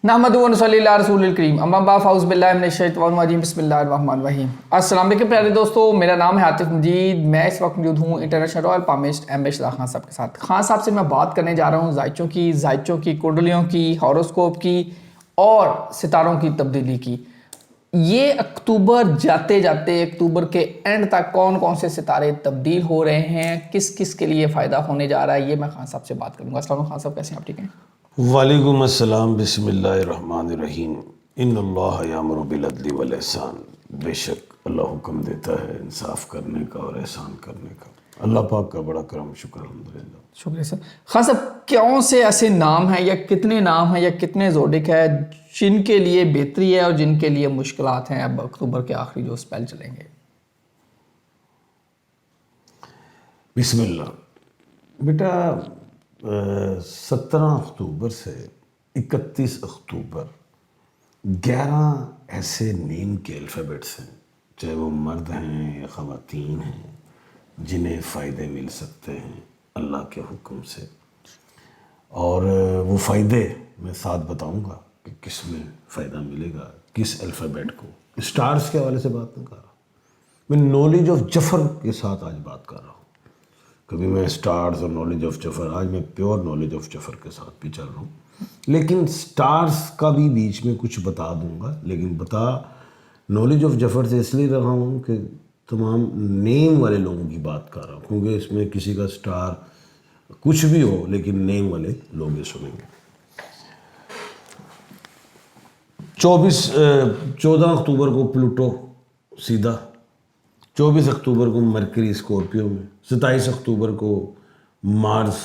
नहमदुहु व नसल्ली अला रसूलिल करीम अम्मा बाद फ़ाऊज़ु बिल्लाहि मिनश शैतानिर रजीम बिस्मिल्लाहिर रहमानिर रहीम। अस्सलाम वालेकुम प्यारे दोस्तों, मेरा नाम है आतिफ मजीद। मैं इस वक्त मौजूद हूँ international royal palmist ambassador Khan साहब के साथ। खान साहब से मैं बात करने जा रहा हूँ जायचों की कुंडलियों की, हॉरोस्कोप की और सितारों की तब्दीली की। ये अक्टूबर जाते जाते अक्टूबर के एंड तक कौन कौन से सितारे तब्दील हो रहे हैं, किस किस के लिए फ़ायदा होने जा रहा है, ये मैं खान साहब से बात करूँगा। अस्सलाम वालेकुम खान साहब, कैसे हैं आप? ठीक हैं? वालेकुम अस्सलाम, बिस्मिल्लाहिर्रहमानिर्रहीम। इन्नल्लाह यामुरु बिल अदली वल इहसान। बेशक अल्लाह हुक्म देता है इंसाफ करने का और एहसान करने का। अल्लाह पाक का बड़ा करम, शुक्र अल्हम्दुलिल्लाह। शुक्रिया सर। खान साहब, कौन से ऐसे नाम हैं या कितने नाम हैं या कितने जोडिक है जिनके लिए बेहतरी है और जिनके लिए मुश्किलात हैं अब अक्टूबर के आखिरी जो स्पेल चलेंगे? बिस्मिल्लाह। बेटा 17 अक्टूबर से 31 अक्टूबर 11 ऐसे नेम के अल्फ़ाबेट्स हैं, चाहे वो मर्द हैं या ख़वातीन हैं, जिन्हें फ़ायदे मिल सकते हैं अल्लाह के हुक्म से। और वो फ़ायदे मैं साथ बताऊंगा कि किस में फ़ायदा मिलेगा, किस अल्फ़ाबेट को। स्टार्स के हवाले से बात नहीं कर रहा, मैं नॉलेज ऑफ जफ़र के साथ आज बात कर रहा हूँ। कभी मैं स्टार्स और नॉलेज ऑफ जफ़र, आज मैं प्योर नॉलेज ऑफ जफ़र के साथ भी चल रहा हूँ, लेकिन स्टार्स का भी बीच में कुछ बता दूंगा। लेकिन नॉलेज ऑफ जफ़र से इसलिए रहा हूँ कि तमाम नेम वाले लोगों की बात कर रहा हूँ, क्योंकि इसमें किसी का स्टार कुछ भी हो लेकिन नेम वाले लोग ये सुनेंगे। 14 अक्टूबर को प्लूटो सीधा, 24 अक्टूबर को मरकरी स्कॉर्पियो में, 27 अक्टूबर को मार्स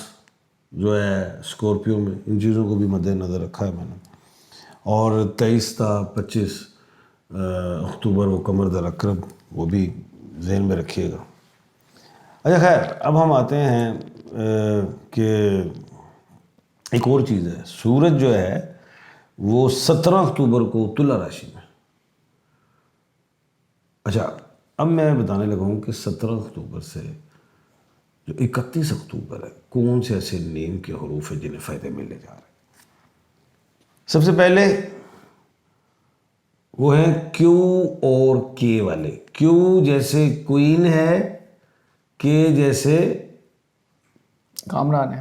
जो है स्कॉर्पियो में। इन चीज़ों को भी मद्देनज़र रखा है मैंने। और 23 था 25 अक्टूबर को कमर दर अकरब, वो भी जहन में रखिएगा। अच्छा खैर, अब हम आते हैं कि एक और चीज़ है। सूरज जो है वो 17 अक्टूबर को तुला राशि में। अच्छा, अब मैं बताने लगा हूँ कि 17 अक्टूबर से जो 31 अक्टूबर है, कौन से ऐसे नेम के हरूफ है जिन्हें फ़ायदे मिलने जा रहे हैं। सबसे पहले वो है क्यू और के वाले। क्यू जैसे क्वीन है, के जैसे कामरान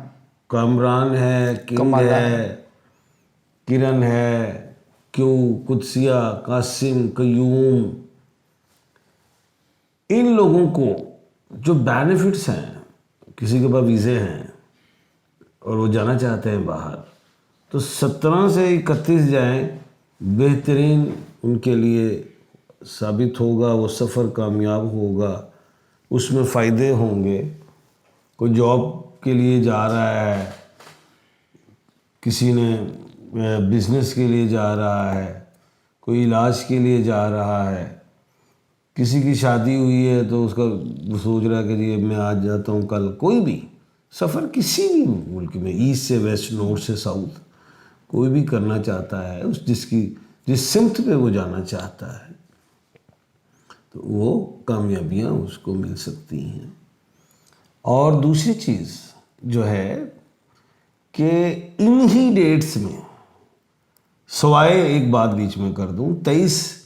है, किंग है, किरण है, क्यू, कुदसिया, कासिम, कयूम। इन लोगों को जो बेनिफिट्स हैं, किसी के पास वीज़े हैं और वो जाना चाहते हैं बाहर, तो 17 से 31 जाएं, बेहतरीन उनके लिए साबित होगा। वो सफ़र कामयाब होगा, उसमें फ़ायदे होंगे। कोई जॉब के लिए जा रहा है, किसी ने बिज़नेस के लिए जा रहा है, कोई इलाज के लिए जा रहा है, किसी की शादी हुई है तो उसका सोच रहा है कि जी मैं आज जाता हूँ कल। कोई भी सफ़र किसी भी मुल्क में, ईस्ट से वेस्ट, नॉर्थ से साउथ, कोई भी करना चाहता है, जिस सिमत पे वो जाना चाहता है, तो वो कामयाबियाँ उसको मिल सकती हैं। और दूसरी चीज़ जो है कि इन्हीं डेट्स में, सवाए एक बात बीच में कर दूं, 23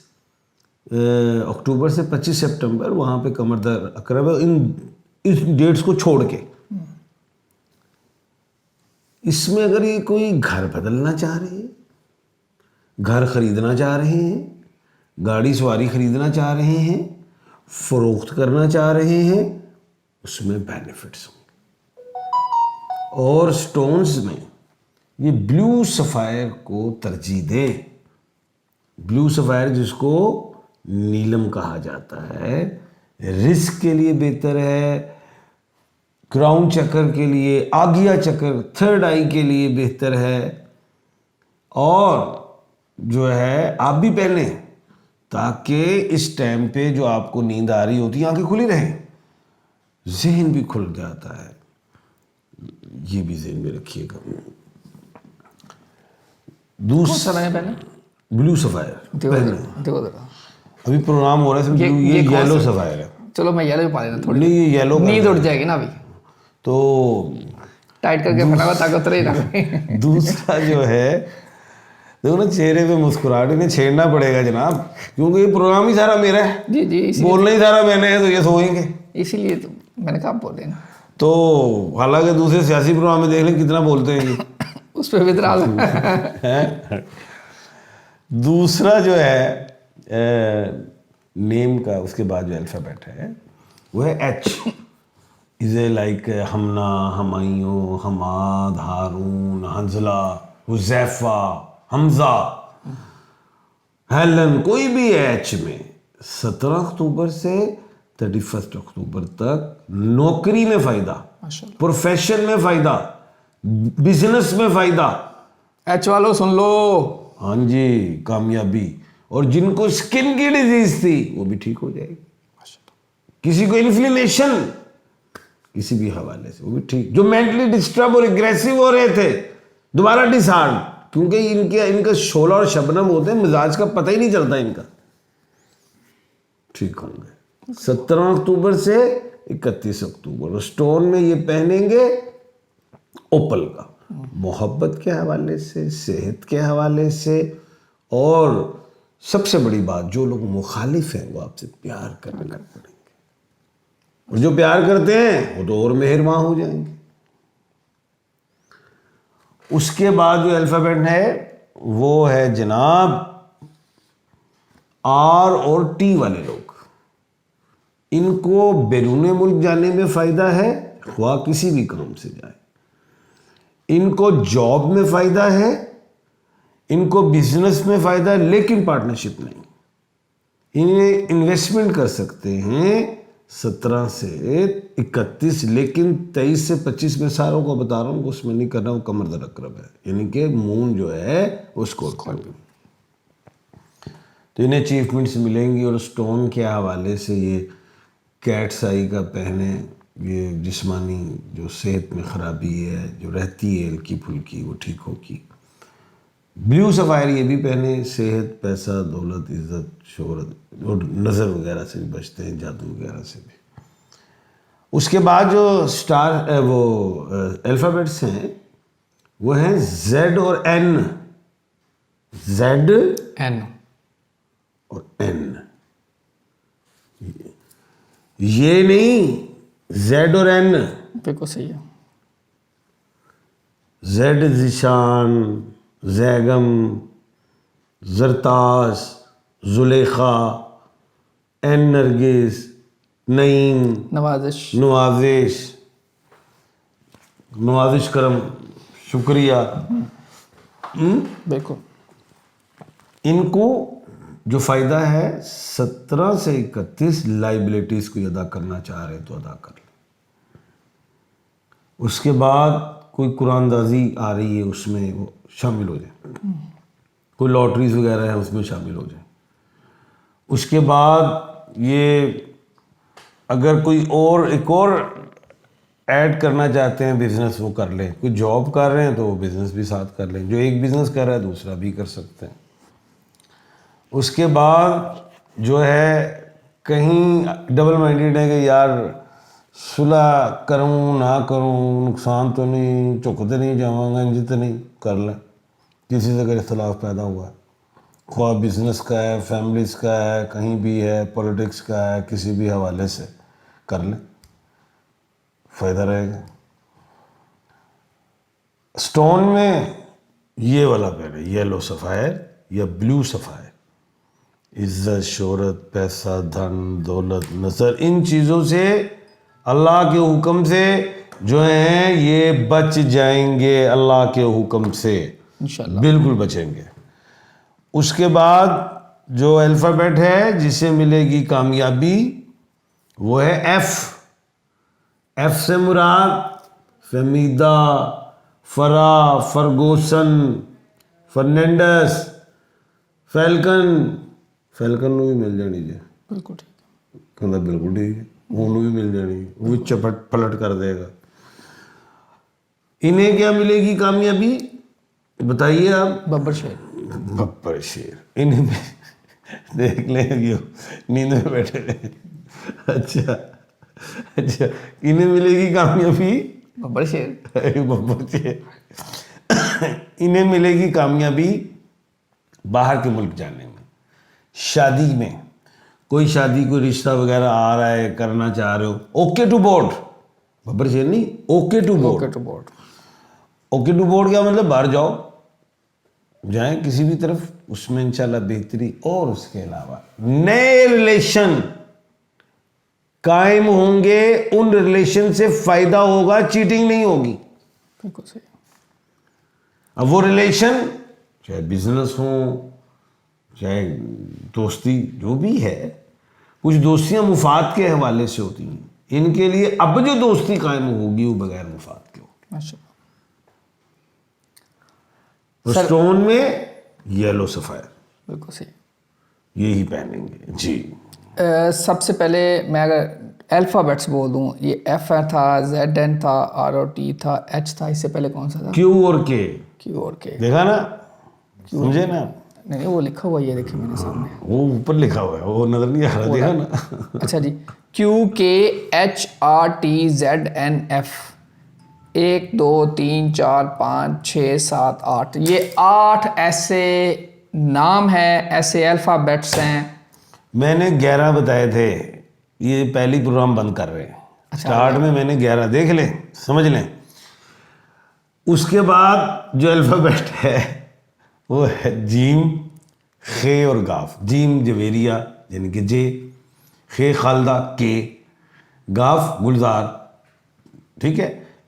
अक्टूबर से 25 सितंबर वहाँ पे कमर दर अकरब है। इस डेट्स को छोड़ के इसमें अगर ये कोई घर बदलना चाह रहे हैं, घर ख़रीदना चाह रहे हैं, गाड़ी सवारी ख़रीदना चाह रहे हैं, फ़रोख्त करना चाह रहे हैं, उसमें बेनिफिट्स होंगे। और स्टोन्स में ये ब्लू सफ़ायर को तरजीह दें। ब्लू सफ़ायर जिसको नीलम कहा जाता है, रिस्क के लिए बेहतर है, क्राउन चक्र के लिए, आगिया चक्र, थर्ड आई के लिए बेहतर है। और जो है आप भी पहने, ताकि इस टाइम पे जो आपको नींद आ रही होती है, आंखें खुली रहें, जहन भी खुल जाता है। ये भी जहन में रखिएगा। दूसरा है पहले ब्लू सफ़ायर पहले। अभी प्रोग्राम हो रहा है, ये येलो सफ़ायर है। चलो मैं येलो भी पा लेना थोड़ी, नहीं ये येलो नींद उड़ जाएगी ना अभी, तो टाइट करके फटाफट ताकत रही ना। दूसरा जो है देखो ना चेहरे पे मुस्कुराहट, इन्हें छेड़ना पड़ेगा जनाब, क्योंकि ये प्रोग्राम ही सारा मेरा है, जी जी, बोलना ही सारा मैंने है, तो ये सोएंगे। इसीलिए तो मैंने कहा आप बोले ना, तो हालांकि दूसरे सियासी प्रोग्राम में देख लें कितना बोलते हैं ये। उस पर वितराल हैं? दूसरा जो है नेम का, उसके बाद जो अल्फ़ाबेट है वो है H. Is a like Hamna, Humayun, Hammad, Haroon, Hanzala, Huzaifa, Hamza, Helen, कोई भी है एच में। 17 अक्टूबर से 31 अक्टूबर तक नौकरी में फ़ायदा, माशाल्लाह। प्रोफेशन में फ़ायदा, बिजनेस में फ़ायदा। एच वालों सुन लो, हाँ जी, कामयाबी। और जिनको स्किन की डिजीज थी वो भी ठीक हो जाएगी, किसी को इन्फ्लेमेशन किसी भी हवाले से वो भी ठीक, जो मेंटली डिस्टर्ब और एग्रेसिव हो रहे थे दोबारा डिसहार्ड, क्योंकि इनका शोला और शबनम होते हैं, मिजाज का पता ही नहीं चलता इनका, ठीक होंगे। 17 अक्टूबर से 31 अक्टूबर। और स्टोन में ये पहनेंगे ओपल का, मोहब्बत के हवाले से, सेहत के हवाले से, और सबसे बड़ी बात, जो लोग मुखालिफ हैं वो आपसे प्यार करने लग पड़ेंगे, और जो प्यार करते हैं वो तो और मेहरबान हो जाएंगे। उसके बाद जो अल्फ़ाबेट है वो है जनाब आर और टी वाले लोग। इनको बैरून मुल्क जाने में फ़ायदा है, ख्वाह किसी भी काम से जाए। इनको जॉब में फ़ायदा है, इनको बिजनेस में फ़ायदा है, लेकिन पार्टनरशिप नहीं। इन्हें इन्वेस्टमेंट कर सकते हैं 17 से 31, लेकिन 23 से 25 में सारों को बता रहा हूँ, उसमें नहीं करना, वो कमर दर अकरब है, यानी कि मून जो है वो स्कॉर्पियो। तो इन्हें अचीवमेंट्स मिलेंगी। और स्टोन के हवाले से ये कैट्स आई का पहने, ये जिस्मानी जो सेहत में ख़राबी है जो रहती है हल्की फुल्की वो ठीक होगी। ब्लू सफ़ायर ये भी पहने, सेहत, पैसा, दौलत, इज़्ज़त, शोहरत और नज़र वगैरह से भी बचते हैं, जादू वगैरह से भी। उसके बाद जो स्टार वो अल्फ़ाबेट्स हैं वो हैं जेड और एन। जेड एन, और एन, ये नहीं, जेड और एन। बिल्कुल सही है। जेड जिशान, जैगम, जरतास, जुलेखा, एन नरगिस, नईम, नवाजिश, नवाजिश, नवाजिश करम, शुक्रिया। बिल्कुल। इनको जो फ़ायदा है 17 से 31 लाइबिलिटीज़ को अदा करना चाह रहे तो अदा कर लें। उसके बाद कोई कुरानदाजी आ रही है उसमें वो शामिल हो जाए, कोई लॉटरीज वगैरह है उसमें शामिल हो जाए। उसके बाद ये अगर कोई और एक और ऐड करना चाहते हैं बिज़नेस वो कर लें, कोई जॉब कर रहे हैं तो वो बिज़नेस भी साथ कर लें, जो एक बिज़नेस कर रहा है दूसरा भी कर सकते हैं। उसके बाद जो है कहीं डबल माइंडेड है कि यार सुलह करूँ ना करूँ, नुकसान तो नहीं, चुकते नहीं जाऊँगा, इंज तो नहीं, कर लें। किसी से अगर इख्तलाफ पैदा हुआ है, ख्वाह बिजनेस का है, फैमिलीज़ का है, कहीं भी है, पॉलिटिक्स का है, किसी भी हवाले से कर लें, फ़ायदा रहेगा। स्टोन में ये वाला पहले, येलो सफ़ायर या ब्लू सफ़ायर। इज़्ज़त, शोहरत, पैसा, धन, दौलत, नसर, इन चीज़ों से अल्लाह के हुक्म से जो हैं ये बच जाएंगे, अल्लाह के हुक्म से इंशाल्लाह बिल्कुल बचेंगे। उसके बाद जो अल्फ़ाबेट है जिसे मिलेगी कामयाबी वो है एफ। एफ से मुराद फमीदा, फरा, फर्गूसन, फर्नांडस, फैल्कन। फैल्कन ਨੂੰ ਵੀ ਮਿਲ ਜਾਣੀ ਜੇ, बिल्कुल ठीक है। ਕਹਿੰਦਾ ਬਿਲਕੁਲ ठीक है, ਉਹਨੂੰ भी मिल जानी, वो भी चपट पलट कर देगा। इन्हें क्या मिलेगी कामयाबी बताइए आप? बब्बर शेर, बब्बर शेर। इन्हें में देख लें क्यों नींद में बैठे हैं। अच्छा अच्छा, इन्हें मिलेगी कामयाबी बब्बर शेर, बब्बर शेर। इन्हें मिलेगी कामयाबी बाहर के मुल्क जाने में, शादी में, कोई शादी कोई रिश्ता वगैरह आ रहा है, करना चाह रहे हो, ओके टू बोर्ड, बब्बर शेर नहीं, okay to board. Okay to board. Okay to board क्या मतलब? बाहर जाओ, जाएं किसी भी तरफ, उसमें इंशाल्लाह बेहतरी, और उसके अलावा नए रिलेशन कायम होंगे, उन रिलेशन से फायदा होगा, चीटिंग नहीं होगी। बिल्कुल सही। अब वो रिलेशन चाहे बिजनेस हो, चाहे दोस्ती, जो भी है, कुछ दोस्तियां मुफाद के हवाले से होती हैं, इनके लिए अब जो दोस्ती कायम होगी वो बगैर मुफाद के होगी। माशाल्लाह। स्टोन में येलो सफायर, बिल्कुल सही। यही पहनेंगे जी। सबसे पहले मैं अगर अल्फ़ाबेट्स बोल दूं, ये एफ था, जेड एन था, आर और टी था, एच था, इससे पहले कौन सा था? क्यू और के, क्यू और के। देखा ना, समझे ना? नहीं वो लिखा हुआ, ये देखिए मैंने सामने। वो ऊपर लिखा हुआ है, वो नजर नहीं आ रहा, देखा ना? अच्छा जी, Q K H R T Z N F, 1 2 3 4 5 6 7 8, ये 8 ऐसे नाम हैं, ऐसे अल्फ़ाबेट्स हैं। मैंने 11 बताए थे, ये पहली प्रोग्राम बंद कर रहे हैं। स्टार्ट में मैंने 11, देख लें, समझ लें। उसके बाद जो अल्फ़ाबेट है वो है जीम, खे और गाफ। जीम जवेरिया यानी कि जे, खे खालदा के, गाफ गुलजार, ठीक है।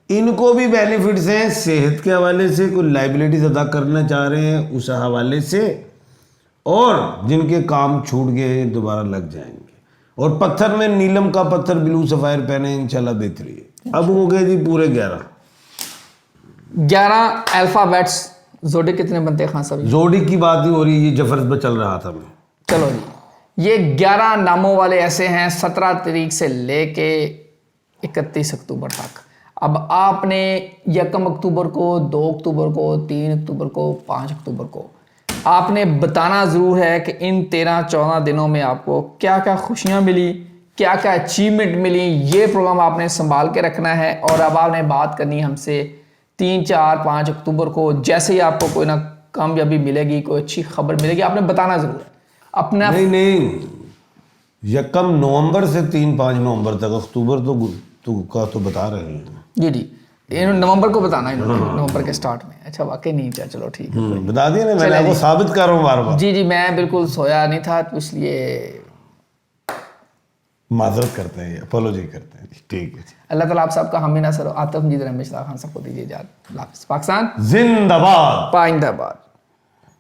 इनको भी बेनिफिट्स हैं सेहत के हवाले से, कोई लाइबिलिटीज अदा करना चाह रहे हैं उस हवाले से, और जिनके काम छूट गए दोबारा लग जाएंगे। और पत्थर में नीलम का पत्थर ब्लू सफायर पहने, इंशाल्लाह बेहतरी है। अब हो गए जी पूरे 11 अल्फ़ाबेट्स। जोड़ी कितने बनते हैं खान साहब? जोड़ी की बात ही हो रही है, ये जफर्स पर चल रहा था मैं। चलो जी, ये 11 नामों वाले ऐसे हैं 17 तारीख से लेके 31 अक्टूबर तक। अब आपने 1 अक्टूबर को, 2 अक्टूबर को, 3 अक्टूबर को, 5 अक्टूबर को आपने बताना ज़रूर है कि इन 13-14 दिनों में आपको क्या क्या खुशियाँ मिली, क्या क्या अचीवमेंट मिली। ये प्रोग्राम आपने संभाल के रखना है। और अब आपने बात करनी हमसे 3, 4, 5 अक्टूबर को, जैसे ही आपको कोई ना कामयाबी मिलेगी, कोई अच्छी खबर मिलेगी, आपने बताना ज़रूर है अपना। नहीं, 1 नवंबर से 3-5 नवंबर तक, अक्टूबर तो बता रहे हैं जी, नवंबर को बताना है, नवंबर के स्टार्ट में। अच्छा वाकई नहीं था, चलो ठीक है, बता दिया ना, मैंने आपको साबित कर रहा हूँ बार बार। जी, मैं बिल्कुल सोया नहीं था, तो इसलिए माजरत करते हैं, अपोलॉजी करते हैं, ठीक है। अल्लाह ताला आप सबका हामी नासर आतिफ मजीद रमेश खान सबको दीजिए इजाज़त। अल्लाह हाफ़िज़। पाकिस्तान जिंदाबाद, पाइंदाबाद।